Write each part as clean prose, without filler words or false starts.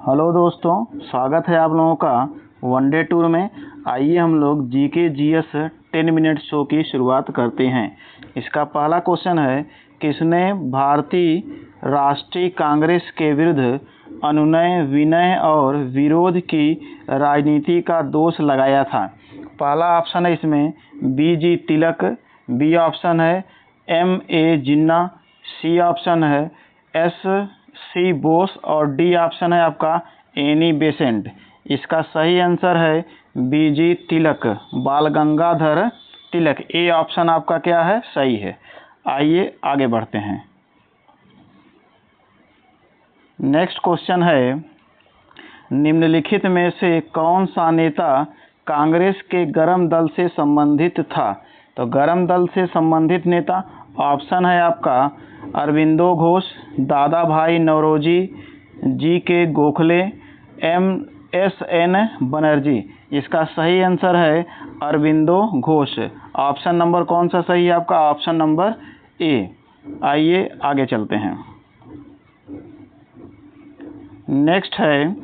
Hello दोस्तों, स्वागत है आप लोगों का वनडे टूर में। आइए हम लोग जीके जीएस 10 मिनट शो की शुरुआत करते हैं। इसका पहला क्वेश्चन है, किसने भारतीय राष्ट्रीय कांग्रेस के विरुद्ध अनुनय, विनय और विरोध की राजनीति का दोष लगाया था? पहला ऑप्शन है इसमें बीजी तिलक, बी ऑप्शन है एमए जिन्ना, सी ऑप्शन है एस.सी. बोस और डी ऑप्शन है आपका एनी बेसेंट। इसका सही आंसर है बीजी तिलक, बाल गंगाधर तिलक। ए ऑप्शन आपका क्या है, सही है। आइए आगे बढ़ते हैं। नेक्स्ट क्वेश्चन है, निम्नलिखित में से कौन सा नेता कांग्रेस के गरम दल से संबंधित था? तो गरम दल से संबंधित नेता ऑप्शन है आपका अरविंदो घोष, दादा भाई नौरोजी, जी के गोखले, एम.एस.एन. बनर्जी। इसका सही आंसर है अरविंदो घोष। ऑप्शन नंबर कौन सा सही है आपका? Option number A. आइए आगे चलते हैं। नेक्स्ट है,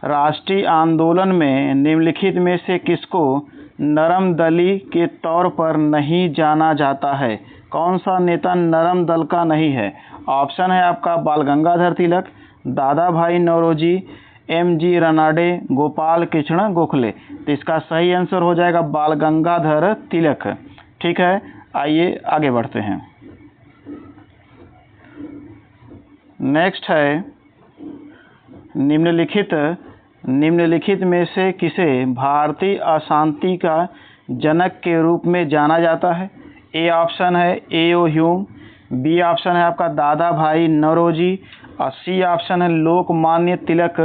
राष्ट्रीय आंदोलन में निम्नलिखित में से किसको नरम दली के तौर पर नहीं जाना जाता है? कौन सा नेता नरम दल का नहीं है? ऑप्शन है आपका बाल गंगाधर तिलक, दादा भाई नौरोजी, एम.जी. रानाडे, गोपाल कृष्ण गोखले। तो इसका सही आंसर हो जाएगा बाल गंगाधर तिलक। ठीक है, आइए आगे बढ़ते हैं। नेक्स्ट है, निम्नलिखित में से किसे भारतीय अशांति का जनक के रूप में जाना जाता है? ए ऑप्शन है ए.ओ. ह्यूम, बी ऑप्शन है आपका दादा भाई नौरोजी और सी ऑप्शन है लोकमान्य तिलक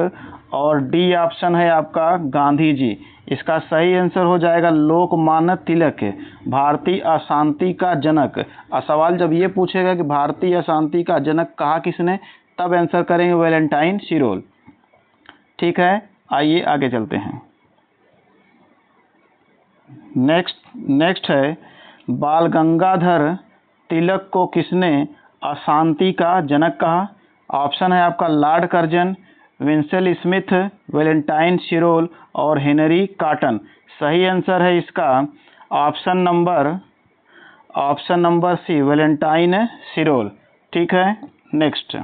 और डी ऑप्शन है आपका गांधी जी। इसका सही आंसर हो जाएगा लोकमान्य तिलक, भारतीय अशांति का जनक। और सवाल जब ये पूछेगा कि भारतीय अशांति का जनक कहा किसने, तब आंसर करेंगे वैलेंटाइन शिरोल। ठीक है, आइए आगे चलते हैं। नेक्स्ट है, बाल गंगाधर तिलक को किसने अशांति का जनक कहा? ऑप्शन है आपका Lord Curzon, Vincent Smith, Valentine Chirol और हेनरी कॉटन। सही आंसर है इसका option number C, Valentine Chirol. ठीक है, नेक्स्ट।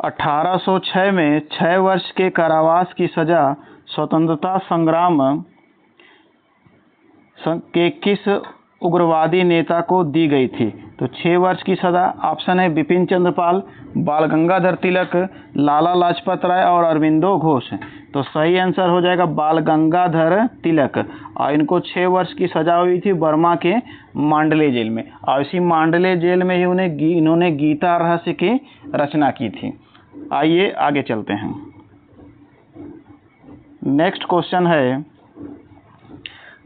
1806 में 6 वर्ष के कारावास की सजा स्वतंत्रता संग्राम के किस उग्रवादी नेता को दी गई थी? तो 6 वर्ष की सजा ऑप्शन है बिपिन चंद्र पाल, बाल गंगाधर तिलक, लाला लाजपत राय और अरविंदो घोष। तो सही आंसर हो जाएगा बाल गंगाधर तिलक। और इनको 6 वर्ष की सजा हुई थी बर्मा के मांडले जेल में, और इसी मांडले जेल में ही इन्होंने गीता रहस्य की रचना की थी। आइए आगे चलते हैं। नेक्स्ट क्वेश्चन है,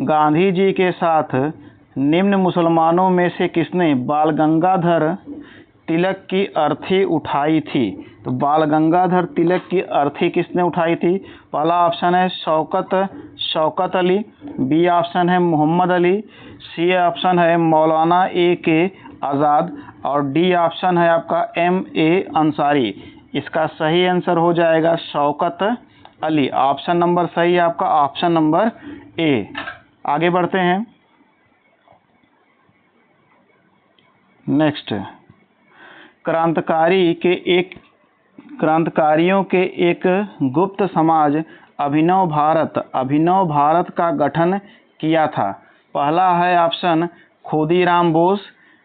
गांधी जी के साथ निम्न मुसलमानों में से किसने बाल गंगाधर तिलक की अर्थी उठाई थी? तो बाल गंगाधर तिलक की अर्थी किसने उठाई थी? पहला ऑप्शन है शौकत अली, बी ऑप्शन है मोहम्मद अली, सी ऑप्शन है मौलाना ए.के. आज़ाद और डी ऑप्शन है आपका एम.ए. अंसारी। इसका सही आंसर हो जाएगा शौकत अली। ऑप्शन नंबर सही है आपका ऑप्शन नंबर ए। आगे बढ़ते हैं। नेक्स्ट, क्रांतिकारियों के एक गुप्त समाज अभिनव भारत का गठन किया था। पहला है option Khudiram Bose,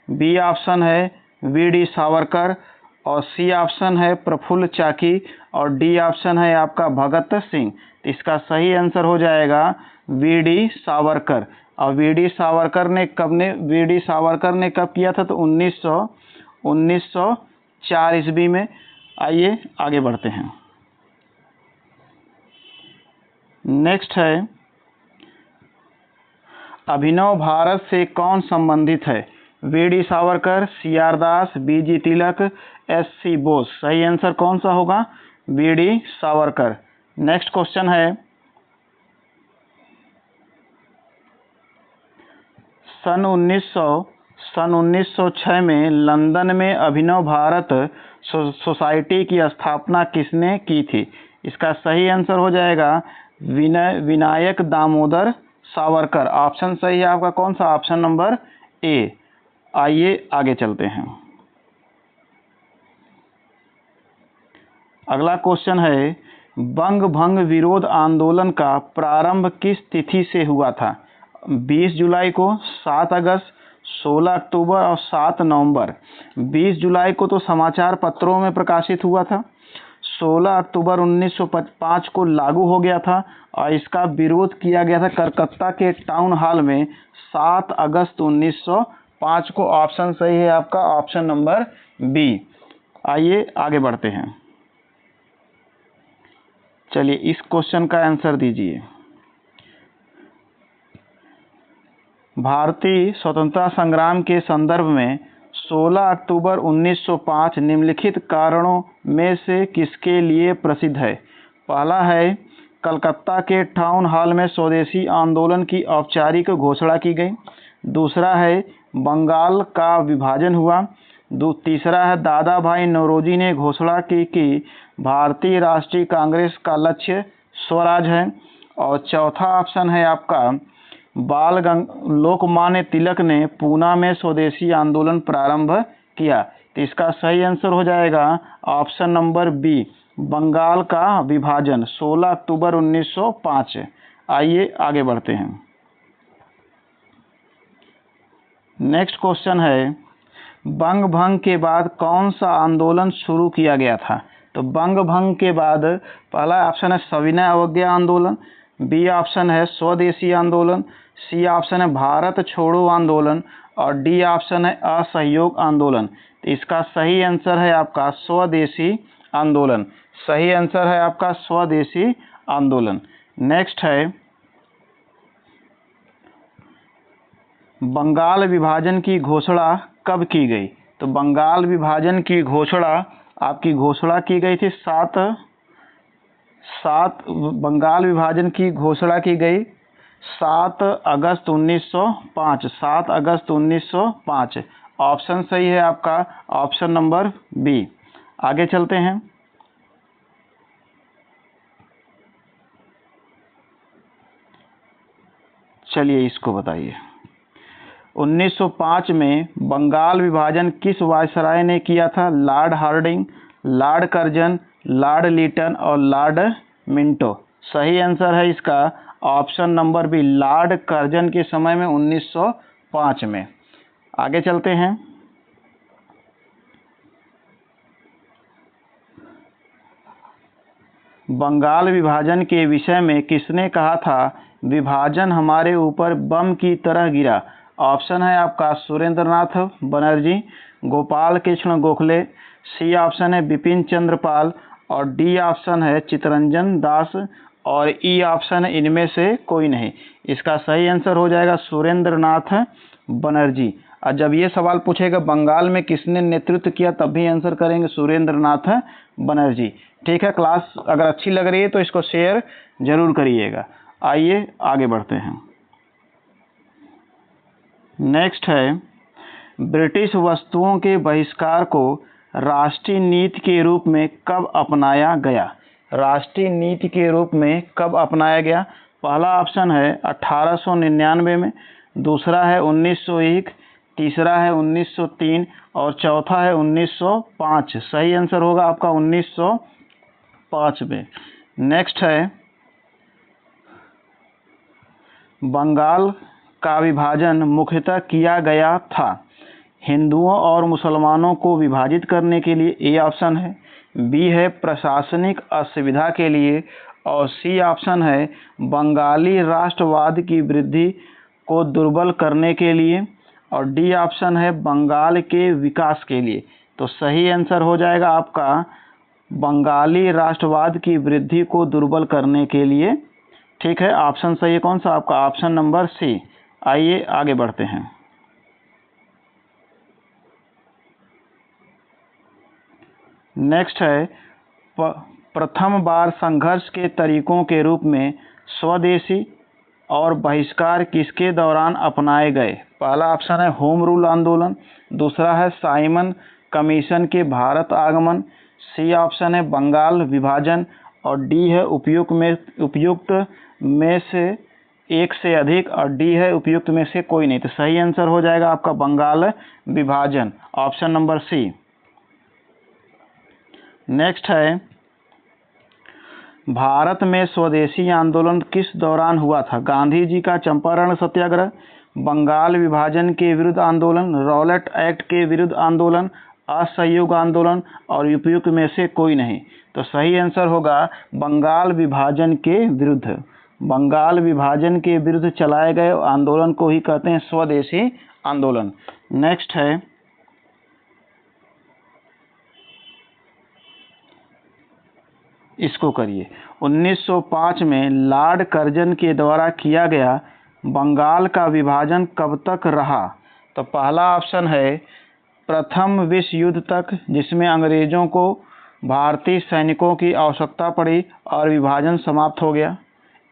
B option है वी.डी. सावरकर और सी ऑप्शन है प्रफुल्ल चाकी और डी ऑप्शन है आपका भगत सिंह। इसका सही आंसर हो जाएगा वी.डी. सावरकर। और वी.डी. सावरकर ने कब किया था? तो 1904 ईस्वी में। आइए आगे बढ़ते हैं। नेक्स्ट है, अभिनव भारत से कौन संबंधित है? वी.डी. सावरकर, सी.आर. दास, बी.जी. तिलक, एस.सी. बोस। सही आंसर कौन सा होगा? वी.डी. सावरकर। नेक्स्ट क्वेश्चन है, सन सन 1906 में लंदन में अभिनव भारत सोसाइटी की स्थापना किसने की थी? इसका सही आंसर हो जाएगा विनायक दामोदर सावरकर। ऑप्शन सही है आपका कौन सा? Option number A. आइए आगे चलते हैं। अगला क्वेश्चन है, बंग भंग विरोध आंदोलन का प्रारंभ किस तिथि से हुआ था? 20 जुलाई को, 7 अगस्त, 16 अक्टूबर और 7 नवंबर। 20 जुलाई को तो समाचार पत्रों में प्रकाशित हुआ था। 16 अक्टूबर 1905 को लागू हो गया था और इसका विरोध किया गया था कलकत्ता के टाउन हॉल में 7 अगस्त 1905 को। ऑप्शन सही है आपका ऑप्शन नंबर बी। आइए आगे बढ़ते हैं। चलिए इस क्वेश्चन का आंसर दीजिए। भारतीय स्वतंत्रता संग्राम के संदर्भ में 16 अक्टूबर 1905 निम्नलिखित कारणों में से किसके लिए प्रसिद्ध है? पहला है, कलकत्ता के टाउन हॉल में स्वदेशी आंदोलन की औपचारिक घोषणा की गई। दूसरा है, बंगाल का विभाजन हुआ। तीसरा है, दादा भाई नौरोजी ने घोषणा की कि भारतीय राष्ट्रीय कांग्रेस का लक्ष्य स्वराज है। और चौथा ऑप्शन है आपका, लोकमान्य तिलक ने पूना में स्वदेशी आंदोलन प्रारंभ किया। तो इसका सही आंसर हो जाएगा ऑप्शन नंबर बी, बंगाल का विभाजन 16 अक्टूबर 1905। आइए आगे बढ़ते हैं। नेक्स्ट क्वेश्चन है, बंग भंग के बाद कौन सा आंदोलन शुरू किया गया था? तो बंग भंग के बाद पहला ऑप्शन है सविनय अवज्ञा आंदोलन, बी ऑप्शन है स्वदेशी आंदोलन, सी ऑप्शन है भारत छोड़ो आंदोलन और डी ऑप्शन है असहयोग आंदोलन। तो इसका सही आंसर है आपका स्वदेशी आंदोलन। सही आंसर है आपका स्वदेशी आंदोलन। नेक्स्ट है, बंगाल विभाजन की घोषणा कब की गई? तो बंगाल विभाजन की घोषणा आपकी घोषणा की गई थी बंगाल विभाजन की घोषणा की गई 7 अगस्त 1905। 7 अगस्त 1905। ऑप्शन सही है आपका ऑप्शन नंबर बी। आगे चलते हैं। चलिए इसको बताइए। 1905 में बंगाल विभाजन किस वायसराय ने किया था? Lord Hardinge, Lord Curzon, Lord Lytton और लॉर्ड मिंटो। सही आंसर है इसका option number B, Lord Curzon के समय में 1905 में। आगे चलते हैं। बंगाल विभाजन के विषय में किसने कहा था, विभाजन हमारे ऊपर बम की तरह गिरा? ऑप्शन है आपका सुरेंद्रनाथ बनर्जी, गोपाल कृष्ण गोखले, सी ऑप्शन है बिपिन चंद्र पाल और डी ऑप्शन है चित्तरंजन दास और ई ऑप्शन है इनमें से कोई नहीं। इसका सही आंसर हो जाएगा सुरेंद्रनाथ बनर्जी। और जब ये सवाल पूछेगा बंगाल में किसने नेतृत्व किया तब भी आंसर करेंगे सुरेंद्रनाथ बनर्जी। ठीक है, क्लास अगर अच्छी लग रही है तो इसको शेयर जरूर करिएगा। आइए आगे बढ़ते हैं। नेक्स्ट है, ब्रिटिश वस्तुओं के बहिष्कार को राष्ट्रीय नीति के रूप में कब अपनाया गया? राष्ट्रीय नीति के रूप में कब अपनाया गया? पहला ऑप्शन है 1899 में, दूसरा है 1901, तीसरा है 1903 और चौथा है 1905। सही आंसर होगा आपका 1905 में। नेक्स्ट है, बंगाल का विभाजन मुख्यतः किया गया था हिंदुओं और मुसलमानों को विभाजित करने के लिए, ए ऑप्शन है, बी है प्रशासनिक असुविधा के लिए और सी ऑप्शन है बंगाली राष्ट्रवाद की वृद्धि को दुर्बल करने के लिए और डी ऑप्शन है बंगाल के विकास के लिए। तो सही आंसर हो जाएगा आपका बंगाली राष्ट्रवाद की वृद्धि को दुर्बल करने के लिए। ठीक है, ऑप्शन सही है कौन सा आपका ऑप्शन नंबर सी। आइए आगे बढ़ते हैं। नेक्स्ट है, प्रथम बार संघर्ष के तरीकों के रूप में स्वदेशी, और बहिष्कार किसके दौरान अपनाए गए? पहला ऑप्शन है होम रूल आंदोलन, दूसरा है साइमन कमीशन के भारत आगमन, सी ऑप्शन है बंगाल विभाजन और डी है उपयुक्त में से एक से अधिक और डी है उपयुक्त में से कोई नहीं। तो सही आंसर हो जाएगा आपका बंगाल विभाजन, ऑप्शन नंबर सी। नेक्स्ट है भारत में स्वदेशी आंदोलन किस दौरान हुआ था? गांधी जी का चंपारण सत्याग्रह, बंगाल विभाजन के विरुद्ध आंदोलन, रॉलेट एक्ट के विरुद्ध आंदोलन, असहयोग आंदोलन और उपयुक्त में से कोई नहीं। तो सही आंसर होगा बंगाल विभाजन के विरुद्ध। बंगाल विभाजन के विरुद्ध चलाए गए आंदोलन को ही कहते हैं स्वदेशी आंदोलन। नेक्स्ट है इसको करिए। 1905 में लॉर्ड कर्जन के द्वारा किया गया बंगाल का विभाजन कब तक रहा? तो पहला ऑप्शन है प्रथम विश्व युद्ध तक, जिसमें अंग्रेजों को भारतीय सैनिकों की आवश्यकता पड़ी और विभाजन समाप्त हो गया।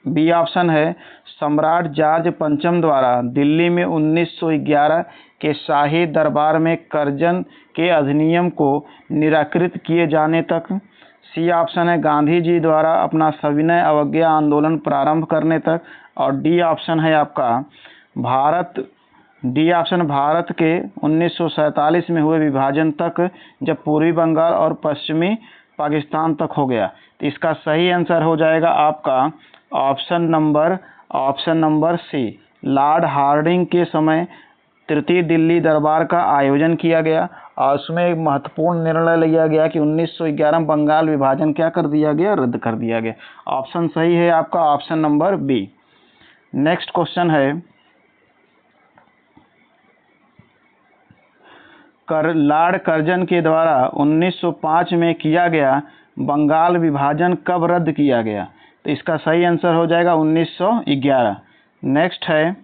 बी ऑप्शन है सम्राट जॉर्ज पंचम द्वारा दिल्ली में 1911 के शाही दरबार में कर्जन के अधिनियम को निराकृत किए जाने तक। सी ऑप्शन है गांधी जी द्वारा अपना सविनय अवज्ञा आंदोलन प्रारंभ करने तक और डी ऑप्शन है आपका भारत के 1947 में हुए विभाजन तक, जब पूर्वी बंगाल और पश्चिमी पाकिस्तान तक हो गया। तो इसका सही आंसर हो जाएगा आपका option number C. Lord Hardinge के समय तृतीय दिल्ली दरबार का आयोजन किया गया और उसमें एक महत्वपूर्ण निर्णय लिया गया कि 1911 में बंगाल विभाजन क्या कर दिया गया? रद्द कर दिया गया। ऑप्शन सही है आपका option number B. Next question है लॉर्ड कर्जन के द्वारा 1905 में किया गया बंगाल विभाजन कब रद्द किया गया? तो इसका सही आंसर हो जाएगा 1911। नेक्स्ट है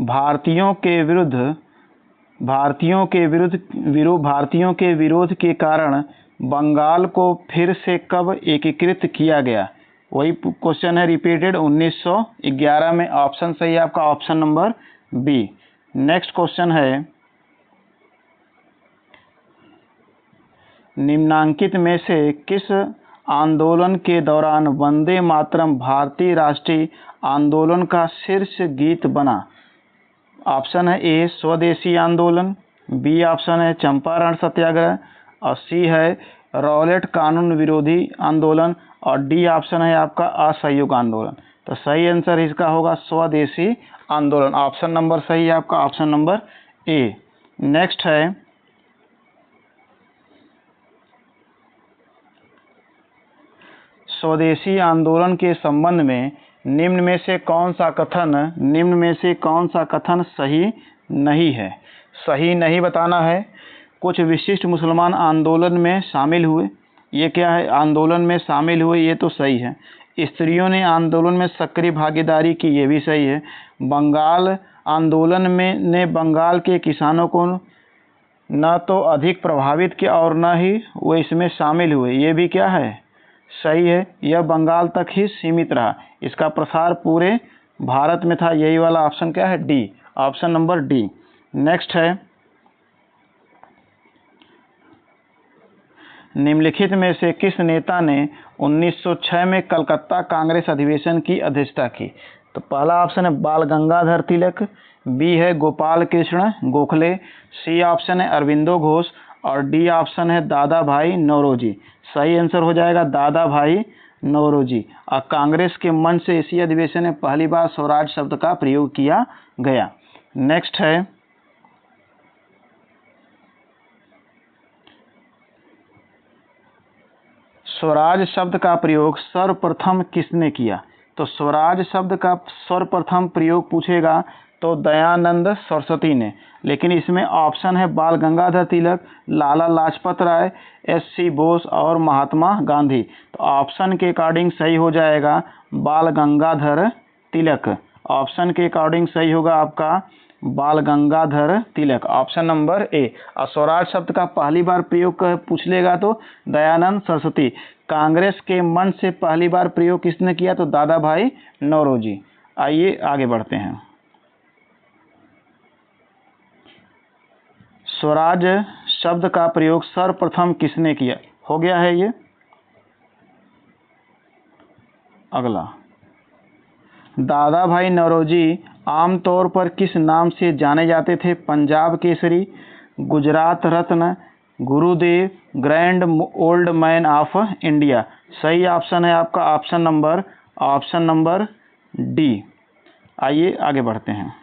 भारतीयों के विरोध के कारण बंगाल को फिर से कब एकीकृत किया गया? वही क्वेश्चन है रिपीटेड 1911 में। ऑप्शन सही है आपका option number B. Next question है निम्नांकित में से किस आंदोलन के दौरान वंदे मातरम भारतीय राष्ट्रीय आंदोलन का शीर्ष गीत बना? ऑप्शन है ए स्वदेशी आंदोलन, बी ऑप्शन है चंपारण सत्याग्रह और सी है रॉलेट कानून विरोधी आंदोलन और डी ऑप्शन है आपका असहयोग आंदोलन। तो सही आंसर इसका होगा स्वदेशी आंदोलन, ऑप्शन नंबर सही है आपका ऑप्शन नंबर ए। नेक्स्ट है स्वदेशी आंदोलन के संबंध में निम्न में से कौन सा कथन सही नहीं है? सही नहीं बताना है। कुछ विशिष्ट मुसलमान आंदोलन में शामिल हुए, ये क्या है? आंदोलन में शामिल हुए, ये तो सही है। स्त्रियों ने आंदोलन में सक्रिय भागीदारी की, ये भी सही है। बंगाल आंदोलन ने बंगाल के किसानों को न तो अधिक प्रभावित किया और न ही वो इसमें शामिल हुए, ये भी क्या है? सही है। यह बंगाल तक ही सीमित रहा, इसका प्रसार पूरे भारत में था। यही वाला ऑप्शन क्या है? D, option number D. Next है निम्नलिखित में से किस नेता ने 1906 में कलकत्ता कांग्रेस अधिवेशन की अध्यक्षता की? तो पहला ऑप्शन है बाल गंगाधर तिलक, बी है गोपाल कृष्ण गोखले, सी ऑप्शन है अरविंदो घोष और डी ऑप्शन है दादा भाई नौरोजी। सही आंसर हो जाएगा दादा भाई नौरोजी। और कांग्रेस के मंच से इसी अधिवेशन में पहली बार स्वराज शब्द का प्रयोग किया गया। नेक्स्ट है स्वराज शब्द का प्रयोग सर्वप्रथम किसने किया? तो स्वराज शब्द का सर्वप्रथम प्रयोग पूछेगा तो दयानंद सरस्वती ने, लेकिन इसमें ऑप्शन है बाल गंगाधर तिलक, लाला लाजपत राय, एस.सी. बोस और महात्मा गांधी। तो ऑप्शन के अकॉर्डिंग सही हो जाएगा बाल गंगाधर तिलक। ऑप्शन के अकॉर्डिंग सही होगा आपका बाल Gangadhar Tilak, option number A. और स्वराज शब्द का पहली बार प्रयोग पूछ लेगा तो दयानंद सरस्वती। कांग्रेस के मंच से पहली बार प्रयोग किसने किया तो दादा भाई नौरोजी। आइए आगे बढ़ते हैं। स्वराज शब्द का प्रयोग सर्वप्रथम किसने किया, हो गया है ये। अगला, दादा भाई नौरोजी आमतौर पर किस नाम से जाने जाते थे, पंजाब केसरी, गुजरात रत्न, गुरुदेव, grand old man of India. सही ऑप्शन है आपका ऑप्शन नंबर डी। आइए आगे बढ़ते हैं।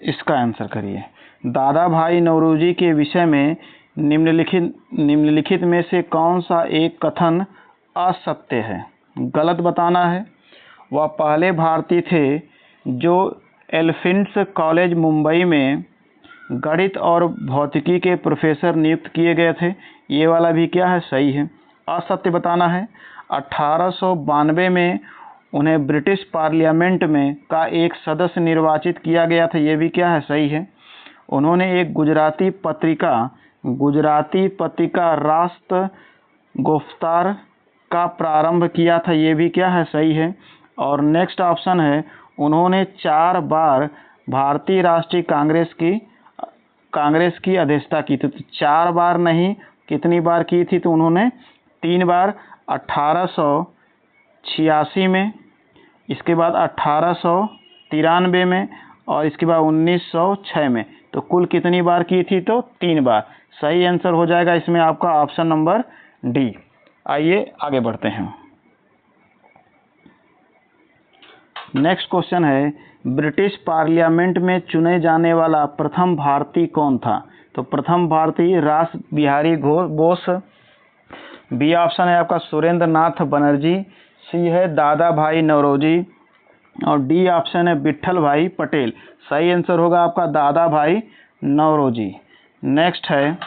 इसका आंसर करिए। दादा भाई नौरोजी के विषय में निम्नलिखित में से कौन सा एक कथन असत्य है, गलत बताना है। वह पहले भारतीय थे जो एल्फिंस कॉलेज मुंबई में गणित और भौतिकी के प्रोफेसर नियुक्त किए गए थे। ये वाला भी क्या है, सही है। असत्य बताना है। 1892 में उन्हें ब्रिटिश पार्लियामेंट में का एक सदस्य निर्वाचित किया गया था। ये भी क्या है, सही है। उन्होंने एक गुजराती पत्रिका राष्ट्र गुफ्तार का प्रारंभ किया था। ये भी क्या है, सही है। और नेक्स्ट ऑप्शन है, उन्होंने 4 बार भारतीय राष्ट्रीय कांग्रेस की अध्यक्षता की थी। तो 4 बार नहीं, कितनी बार की थी तो उन्होंने 3 बार। 1886 में, इसके बाद 1893 में और इसके बाद 1906 में। तो कुल कितनी बार की थी तो 3 बार। सही आंसर हो जाएगा इसमें आपका ऑप्शन नंबर डी। आइए आगे बढ़ते हैं। नेक्स्ट क्वेश्चन है, ब्रिटिश पार्लियामेंट में चुने जाने वाला प्रथम भारतीय कौन था। तो प्रथम भारतीय रास बिहारी बोस। बी ऑप्शन है आपका सुरेंद्र नाथ बनर्जी। सी है दादा भाई नौरोजी और डी ऑप्शन है विट्ठल भाई पटेल। सही आंसर होगा आपका दादा भाई नौरोजी। नेक्स्ट है,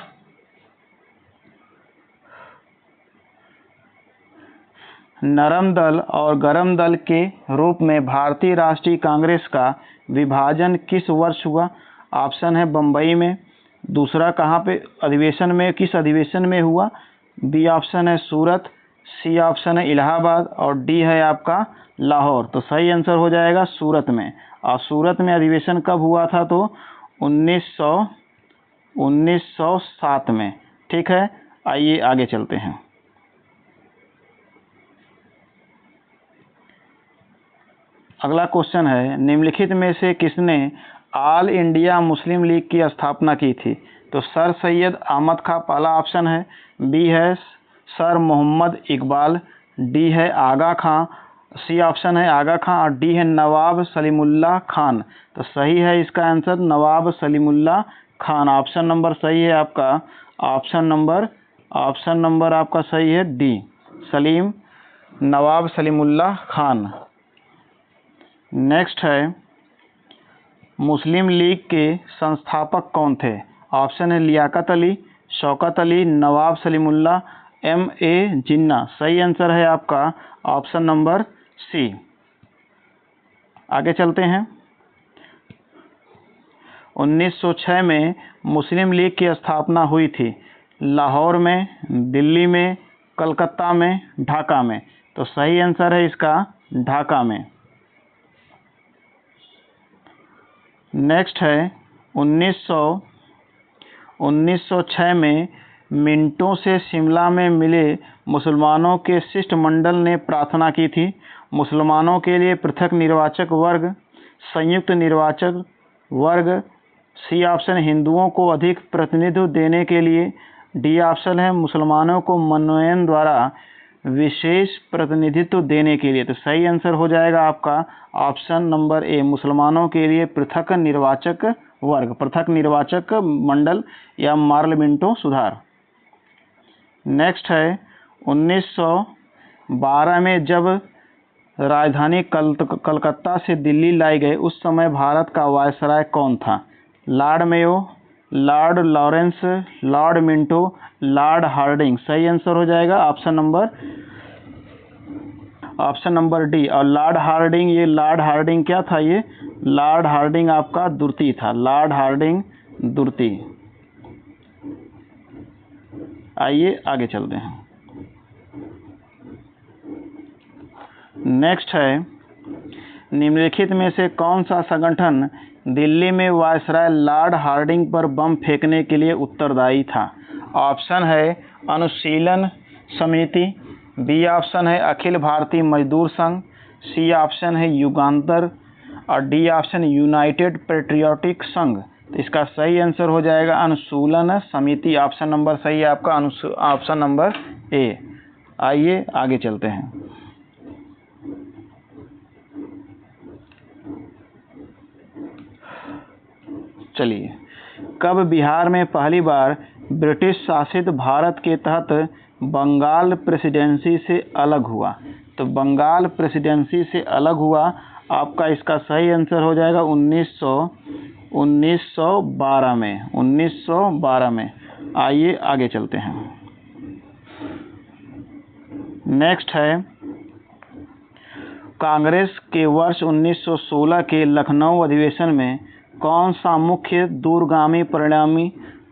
नरम दल और गरम दल के रूप में भारतीय राष्ट्रीय कांग्रेस का विभाजन किस वर्ष हुआ। ऑप्शन है बम्बई में। दूसरा कहाँ पे अधिवेशन में, किस अधिवेशन में हुआ। बी ऑप्शन है सूरत, सी ऑप्शन है इलाहाबाद और डी है आपका लाहौर। तो सही आंसर हो जाएगा सूरत में। और सूरत में अधिवेशन कब हुआ था तो 1907 में। ठीक है, आइए आगे चलते हैं। अगला क्वेश्चन है, निम्नलिखित में से किसने ऑल इंडिया मुस्लिम लीग की स्थापना की थी। तो सर सैयद अहमद खां पहला ऑप्शन है। बी है सर मोहम्मद इकबाल, डी है आगा खां, सी ऑप्शन है आगा खां और डी है नवाब सलीमुल्लाह खान। तो सही है इसका आंसर नवाब सलीमुल्लाह खान। ऑप्शन नंबर सही है आपका ऑप्शन नंबर आपका सही है डी, नवाब सलीमुल्लाह खान। नेक्स्ट है, मुस्लिम लीग के संस्थापक कौन थे। ऑप्शन है लियाकत अली, शौकत अली, नवाब सलीमुल्लाह, M.A. जिन्ना। सही आंसर है आपका ऑप्शन नंबर सी। आगे चलते हैं। 1906 में मुस्लिम लीग की स्थापना हुई थी। लाहौर में, दिल्ली में, कलकत्ता में, ढाका में। तो सही आंसर है इसका ढाका में। नेक्स्ट है, 1906 में मिंटो से शिमला में मिले मुसलमानों के शिष्टमंडल ने प्रार्थना की थी। मुसलमानों के लिए पृथक निर्वाचक वर्ग, संयुक्त निर्वाचक वर्ग, सी ऑप्शन हिंदुओं को अधिक प्रतिनिधित्व देने के लिए, डी ऑप्शन है मुसलमानों को मनोनयन द्वारा विशेष प्रतिनिधित्व देने के लिए। तो सही आंसर हो जाएगा आपका ऑप्शन नंबर ए, मुसलमानों के लिए पृथक निर्वाचक वर्ग, पृथक निर्वाचक मंडल या पार्लियामेंटो सुधार। नेक्स्ट है, 1912 में जब राजधानी कलकत्ता से दिल्ली लाई गई उस समय भारत का वायसराय कौन था। Lord Mayo, Lord Lawrence, Lord Minto, Lord Hardinge. सही आंसर हो जाएगा option number option number D. और लॉर्ड हार्डिंग, ये लॉर्ड हार्डिंग क्या था? ये लॉर्ड हार्डिंग आपका द्वितीय था, लॉर्ड हार्डिंग द्वितीय। आइए आगे चलते हैं। नेक्स्ट है, निम्नलिखित में से कौन सा संगठन दिल्ली में वायसराय लॉर्ड हार्डिंग पर बम फेंकने के लिए उत्तरदायी था? ऑप्शन है अनुशीलन समिति, बी ऑप्शन है अखिल भारतीय मजदूर संघ, सी ऑप्शन है युगांतर और डी ऑप्शन यूनाइटेड पेट्रियोटिक संघ। तो इसका सही आंसर हो जाएगा अनुशीलन समिति। ऑप्शन नंबर सही है आपका ऑप्शन नंबर ए। आइए आगे चलते हैं। चलिए, कब बिहार में पहली बार ब्रिटिश शासित भारत के तहत बंगाल प्रेसिडेंसी से अलग हुआ? तो बंगाल प्रेसिडेंसी से अलग हुआ आपका, इसका सही आंसर हो जाएगा 1912 में, 1912 में। आइए आगे चलते हैं। नेक्स्ट है, कांग्रेस के वर्ष 1916 के लखनऊ अधिवेशन में कौन सा मुख्य दूरगामी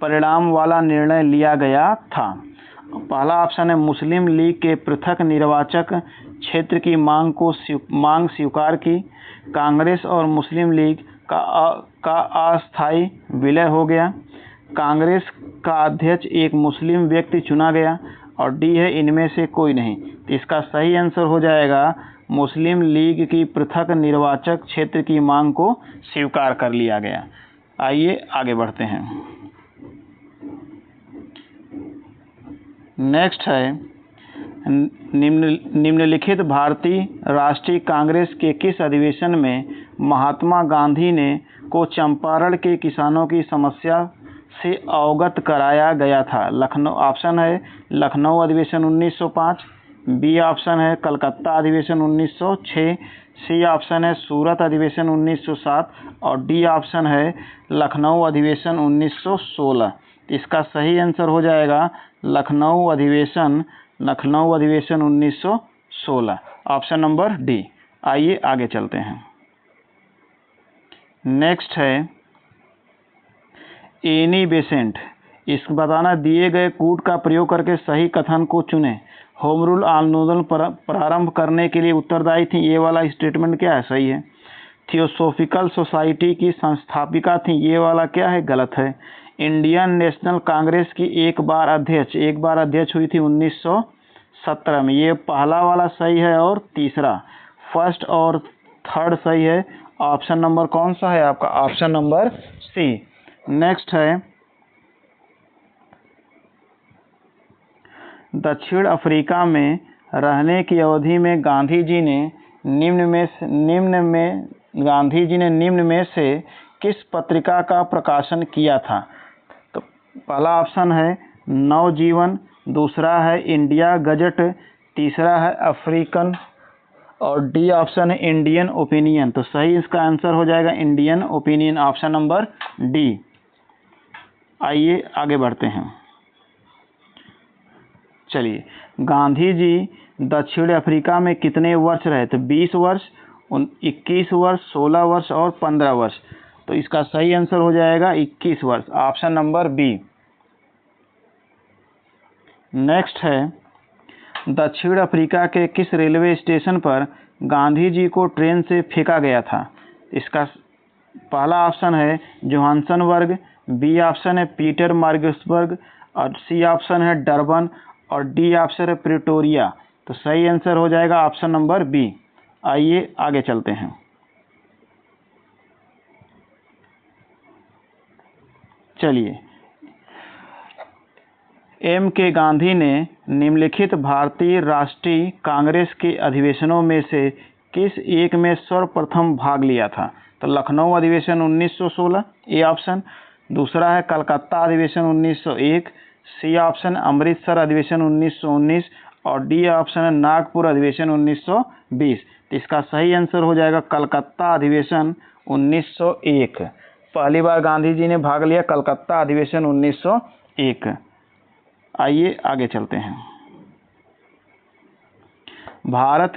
परिणाम वाला निर्णय लिया गया था? पहला ऑप्शन है मुस्लिम लीग के पृथक निर्वाचक क्षेत्र की मांग स्वीकार की, कांग्रेस और मुस्लिम लीग का अस्थायी विलय हो गया, कांग्रेस का अध्यक्ष एक मुस्लिम व्यक्ति चुना गया, और डी है इनमें से कोई नहीं। तो इसका सही आंसर हो जाएगा मुस्लिम लीग की पृथक निर्वाचक क्षेत्र की मांग को स्वीकार कर लिया गया। आइए आगे बढ़ते हैं। नेक्स्ट है, निम्नलिखित भारतीय राष्ट्रीय कांग्रेस के किस अधिवेशन में महात्मा गांधी को चंपारण के किसानों की समस्या से अवगत कराया गया था? लखनऊ ऑप्शन है लखनऊ अधिवेशन 1905, बी ऑप्शन है कलकत्ता अधिवेशन 1906, सी ऑप्शन है सूरत अधिवेशन 1907 और डी ऑप्शन है लखनऊ अधिवेशन 1916। इसका सही आंसर हो जाएगा लखनऊ अधिवेशन 1916, ऑप्शन नंबर डी। आइए आगे चलते हैं। नेक्स्ट है एनी बेसेंट, इसको बताना दिए गए कूट का प्रयोग करके सही कथन को चुनें। होम रूल आंदोलन प्रारंभ करने के लिए उत्तरदायी थी, ये वाला स्टेटमेंट क्या है? सही है। थियोसॉफिकल सोसाइटी की संस्थापिका थी, ये वाला क्या है? गलत है। इंडियन नेशनल कांग्रेस की एक बार अध्यक्ष हुई थी 1917 में, ये पहला वाला सही है और तीसरा, फर्स्ट और थर्ड सही है। ऑप्शन नंबर कौन सा है आपका? ऑप्शन नंबर सी। नेक्स्ट है, दक्षिण अफ्रीका में रहने की अवधि में गांधी जी ने निम्न में से किस पत्रिका का प्रकाशन किया था? तो पहला ऑप्शन है नवजीवन, दूसरा है इंडिया गजट, तीसरा है अफ्रीकन और डी ऑप्शन है इंडियन ओपिनियन। तो सही इसका आंसर हो जाएगा Indian opinion, option number D. आइए आगे बढ़ते हैं। चलिए, गांधी जी दक्षिण अफ्रीका में कितने वर्ष रहे? तो 20 वर्ष, 21 वर्ष, 16 वर्ष और 15 वर्ष। तो इसका सही आंसर हो जाएगा 21 वर्ष, ऑप्शन नंबर बी। नेक्स्ट है, दक्षिण अफ्रीका के किस रेलवे स्टेशन पर गांधी जी को ट्रेन से फेंका गया था? इसका पहला ऑप्शन है जोहान्सनबर्ग, बी ऑप्शन है पीटर मार्गसबर्ग और सी ऑप्शन है डरबन और डी ऑप्शन है प्रिटोरिया। तो सही आंसर हो जाएगा ऑप्शन नंबर बी। आइए आगे चलते हैं। चलिए, एम के गांधी ने निम्नलिखित भारतीय राष्ट्रीय कांग्रेस के अधिवेशनों में से किस एक में सर्वप्रथम भाग लिया था? तो लखनऊ अधिवेशन 1916 ए ऑप्शन, दूसरा है कलकत्ता अधिवेशन 1901, सी ऑप्शन अमृतसर अधिवेशन 1919 और डी ऑप्शन है नागपुर अधिवेशन 1920। तो इसका सही आंसर हो जाएगा कलकत्ता अधिवेशन 1901। पहली बार गांधी जी ने भाग लिया कलकत्ता अधिवेशन 1901। आइए आगे चलते हैं। भारत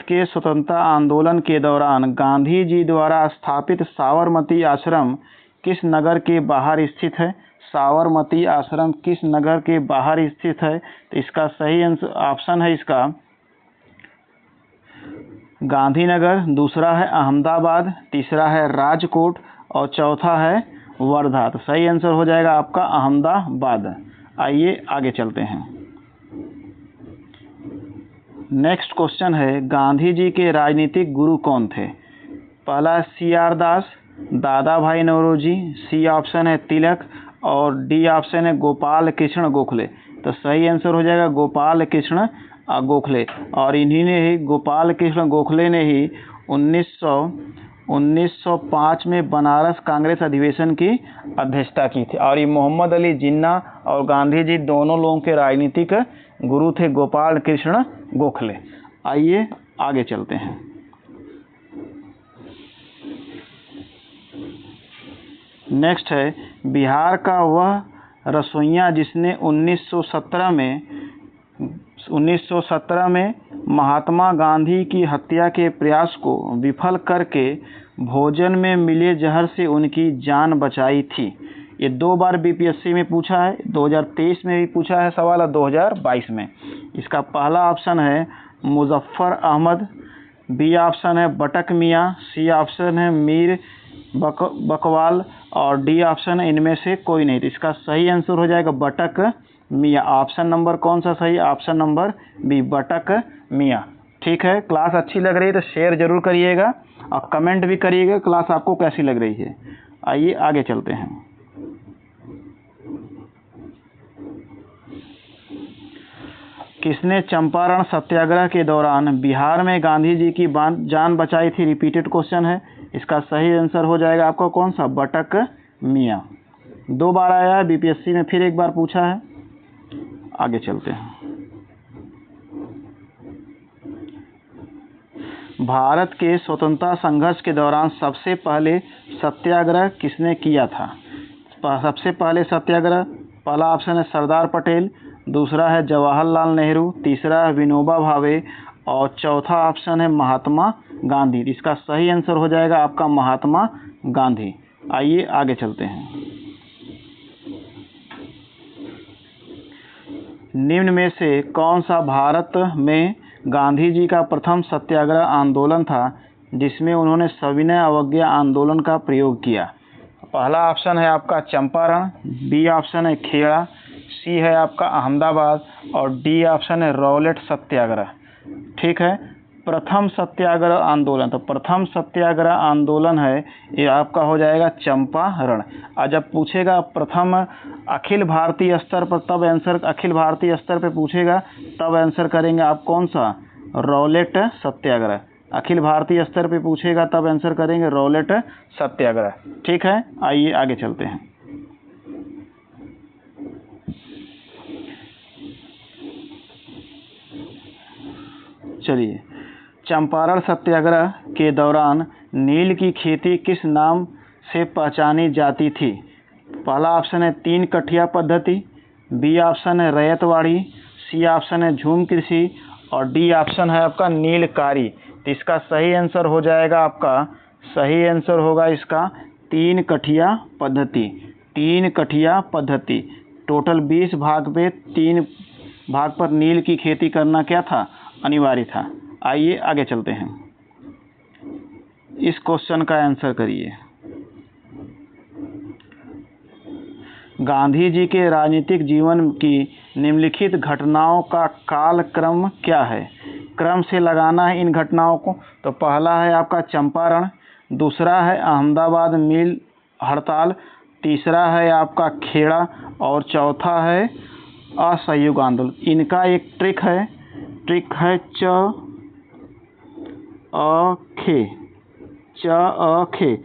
के स्वतंत्रता आंदोलन के दौरान गांधी जी द्वारा स्थापित साबरमती आश्रम किस नगर के बाहर स्थित है? साबरमती आश्रम किस नगर के बाहर स्थित है? तो इसका सही आंसर ऑप्शन है इसका गांधीनगर, दूसरा है अहमदाबाद, तीसरा है राजकोट और चौथा है वर्धा। तो सही आंसर हो जाएगा आपका अहमदाबाद। आइए आगे चलते हैं। नेक्स्ट क्वेश्चन है, गांधी जी के राजनीतिक गुरु कौन थे? पहला सी आर दास, दादा भाई नौरोजी, सी ऑप्शन है तिलक और डी ऑप्शन है गोपाल कृष्ण गोखले। तो सही आंसर हो जाएगा गोपाल कृष्ण गोखले। और इन्हीं ने ही, गोपाल कृष्ण गोखले ने ही 1905 में बनारस कांग्रेस अधिवेशन की अध्यक्षता की थी। और ये मोहम्मद अली जिन्ना और गांधी जी दोनों लोगों के राजनीतिक गुरु थे गोपाल कृष्ण गोखले। आइए आगे चलते हैं। नेक्स्ट है, बिहार का वह रसोइया जिसने 1917 में महात्मा गांधी की हत्या के प्रयास को विफल करके भोजन में मिले जहर से उनकी जान बचाई थी। ये 2 बार बीपीएससी में पूछा है, 2023 में भी पूछा है सवाल और 2022 में। इसका पहला ऑप्शन है मुजफ्फर अहमद, बी ऑप्शन है बटक मियाँ, सी ऑप्शन है मीर बकवाल और डी ऑप्शन है इनमें से कोई नहीं। तो इसका सही आंसर हो जाएगा बटक मियाँ। ऑप्शन नंबर कौन सा सही? ऑप्शन नंबर बी, बटक मियाँ। ठीक है, क्लास अच्छी लग रही है तो शेयर जरूर करिएगा और कमेंट भी करिएगा क्लास आपको कैसी लग रही है। आइए आगे चलते हैं। किसने चंपारण सत्याग्रह के दौरान बिहार में गांधी जी की जान बचाई थी? रिपीटेड क्वेश्चन है। इसका सही आंसर हो जाएगा आपका कौन सा? बटक मियाँ। 2 बार आया है बीपीएससी में, फिर एक बार पूछा है। आगे चलते हैं। भारत के स्वतंत्रता संघर्ष के दौरान सबसे पहले सत्याग्रह किसने किया था? सबसे पहले सत्याग्रह, पहला ऑप्शन है सरदार पटेल, दूसरा है जवाहरलाल नेहरू, तीसरा है विनोबा भावे और चौथा ऑप्शन है महात्मा गांधी। इसका सही आंसर हो जाएगा आपका महात्मा गांधी। आइए आगे चलते हैं। निम्न में से कौन सा भारत में गांधी जी का प्रथम सत्याग्रह आंदोलन था जिसमें उन्होंने सविनय अवज्ञा आंदोलन का प्रयोग किया? पहला ऑप्शन है आपका चंपारण, बी ऑप्शन है खेड़ा, सी है आपका अहमदाबाद और डी ऑप्शन है रौलेट सत्याग्रह। ठीक है, प्रथम सत्याग्रह आंदोलन, तो प्रथम सत्याग्रह आंदोलन है ये आपका हो जाएगा चंपारण। और जब पूछेगा प्रथम अखिल भारतीय स्तर पर, तब आंसर अखिल भारतीय स्तर पे पूछेगा तब आंसर करेंगे आप कौन सा? रौलेट सत्याग्रह। अखिल भारतीय स्तर पे पूछेगा तब आंसर करेंगे रौलेट सत्याग्रह। ठीक है, आइए आगे चलते हैं। चलिए, चंपारण सत्याग्रह के दौरान नील की खेती किस नाम से पहचानी जाती थी? पहला ऑप्शन है 3 कठिया पद्धति, बी ऑप्शन है रैयतवाड़ी, सी ऑप्शन है झूम कृषि और डी ऑप्शन है आपका नीलकारी। तो इसका सही आंसर हो जाएगा आपका, सही आंसर होगा इसका 3 कठिया पद्धति। 3 कठिया पद्धति, टोटल 20 भाग पे 3 भाग पर नील की खेती करना क्या था? अनिवार्य था। आइए आगे चलते हैं। इस क्वेश्चन का आंसर करिए। गांधी जी के राजनीतिक जीवन की निम्नलिखित घटनाओं का कालक्रम क्या है? क्रम से लगाना है इन घटनाओं को। तो पहला है आपका चंपारण, दूसरा है अहमदाबाद मिल हड़ताल, तीसरा है आपका खेड़ा और चौथा है असहयोग आंदोलन। इनका एक ट्रिक है खे,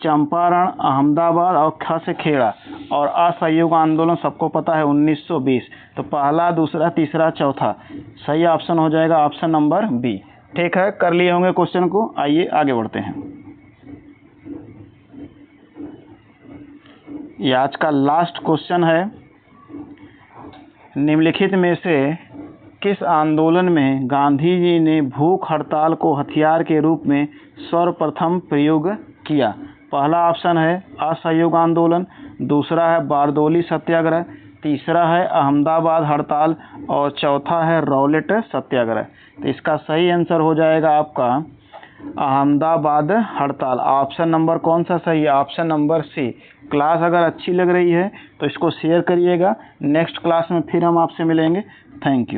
चंपारण, अहमदाबाद और ख से खेड़ा और असहयोग आंदोलन सबको पता है 1920। तो पहला, दूसरा, तीसरा, चौथा सही ऑप्शन हो जाएगा ऑप्शन नंबर बी। ठीक है, कर लिए होंगे क्वेश्चन को। आइए आगे बढ़ते हैं। ये आज का लास्ट क्वेश्चन है, निम्नलिखित में से किस आंदोलन में गांधी जी ने भूख हड़ताल को हथियार के रूप में सर्वप्रथम प्रयोग किया? पहला ऑप्शन है असहयोग आंदोलन, दूसरा है बारदोली सत्याग्रह, तीसरा है अहमदाबाद हड़ताल और चौथा है रौलेट सत्याग्रह। तो इसका सही आंसर हो जाएगा आपका अहमदाबाद हड़ताल। ऑप्शन नंबर कौन सा सही है? ऑप्शन नंबर सी। क्लास अगर अच्छी लग रही है तो इसको शेयर करिएगा। नेक्स्ट क्लास में फिर हम आपसे मिलेंगे। Thank you.